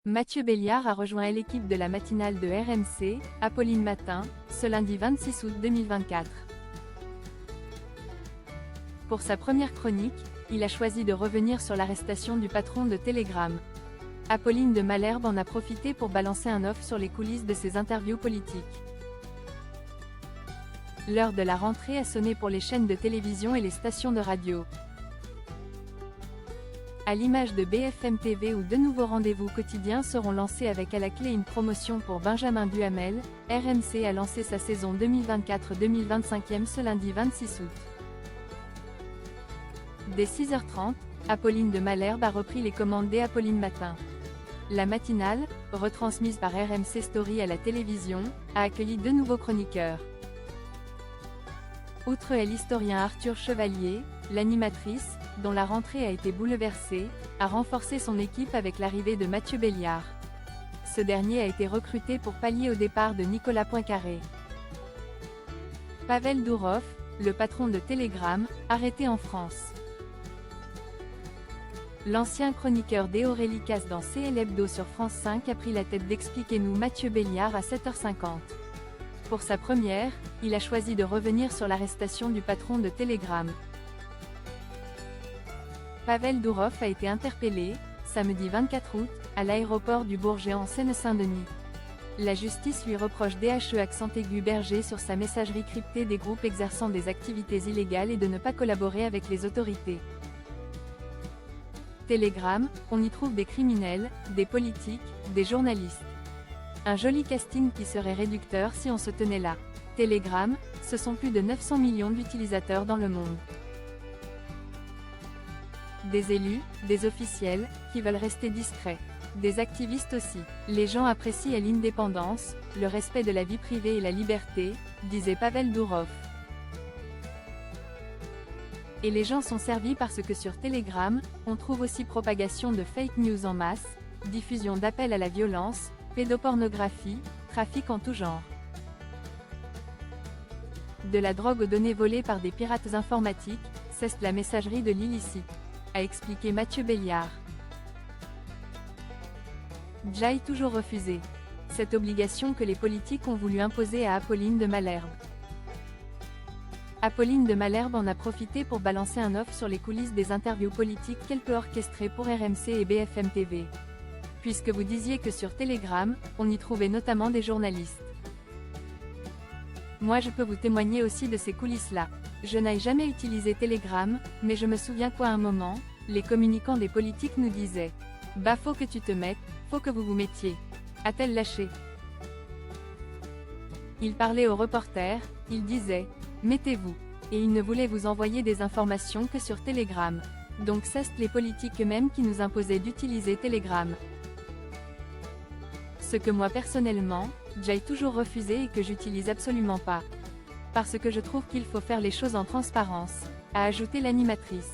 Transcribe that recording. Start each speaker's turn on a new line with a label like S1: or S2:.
S1: Mathieu Béliard a rejoint l'équipe de la matinale de RMC, Apolline Matin, ce lundi 26 août 2024. Pour sa première chronique, il a choisi de revenir sur l'arrestation du patron de Telegram. Apolline de Malherbe en a profité pour balancer un off sur les coulisses de ses interviews politiques. L'heure de la rentrée a sonné pour les chaînes de télévision et les stations de radio. À l'image de BFM TV où deux nouveaux rendez-vous quotidiens seront lancés avec à la clé une promotion pour Benjamin Duhamel, RMC a lancé sa saison 2024-2025 ce lundi 26 août. Dès 6h30, Apolline de Malherbe a repris les commandes des Apolline Matin. La matinale, retransmise par RMC Story à la télévision, a accueilli deux nouveaux chroniqueurs. Outre elle, l'historien Arthur Chevalier, l'animatrice, dont la rentrée a été bouleversée, a renforcé son équipe avec l'arrivée de Mathieu Béliard. Ce dernier a été recruté pour pallier au départ de Nicolas Poincaré. Pavel Dourov, le patron de Telegram, arrêté en France. L'ancien chroniqueur d'Aurélie Casse dans CL Hebdo sur France 5 a pris la tête d'Expliquez-nous Mathieu Béliard à 7h50. Pour sa première, il a choisi de revenir sur l'arrestation du patron de Telegram. Pavel Dourov a été interpellé, samedi 24 août, à l'aéroport du Bourget en Seine-Saint-Denis. La justice lui reproche DHE accent aigu berger sur sa messagerie cryptée des groupes exerçant des activités illégales et de ne pas collaborer avec les autorités. Telegram, on y trouve des criminels, des politiques, des journalistes. Un joli casting qui serait réducteur si on se tenait là. Telegram, ce sont plus de 900 millions d'utilisateurs dans le monde. Des élus, des officiels, qui veulent rester discrets. Des activistes aussi. Les gens apprécient l'indépendance, le respect de la vie privée et la liberté, disait Pavel Dourov. Et les gens sont servis parce que sur Telegram, on trouve aussi propagation de fake news en masse, diffusion d'appels à la violence, pédopornographie, trafic en tout genre. De la drogue aux données volées par des pirates informatiques, c'est la messagerie de l'illicite, a expliqué Mathieu Béliard. Jaï toujours refusé. Cette obligation que les politiques ont voulu imposer à Apolline de Malherbe. Apolline de Malherbe en a profité pour balancer un off sur les coulisses des interviews politiques qu'elle peut orchestrer pour RMC et BFM TV. Puisque vous disiez que sur Telegram, on y trouvait notamment des journalistes. Moi je peux vous témoigner aussi de ces coulisses-là. Je n'ai jamais utilisé Telegram, mais je me souviens qu'à un moment, les communicants des politiques nous disaient « Bah faut que tu te mettes, faut que vous vous mettiez. » A-t-elle lâché? Il parlait aux reporters, il disait « Mettez-vous ». Et il ne voulait vous envoyer des informations que sur Telegram. Donc c'est les politiques eux-mêmes qui nous imposaient d'utiliser Telegram. Ce que moi personnellement, j'ai toujours refusé et que j'utilise absolument pas. Parce que je trouve qu'il faut faire les choses en transparence, a ajouté l'animatrice.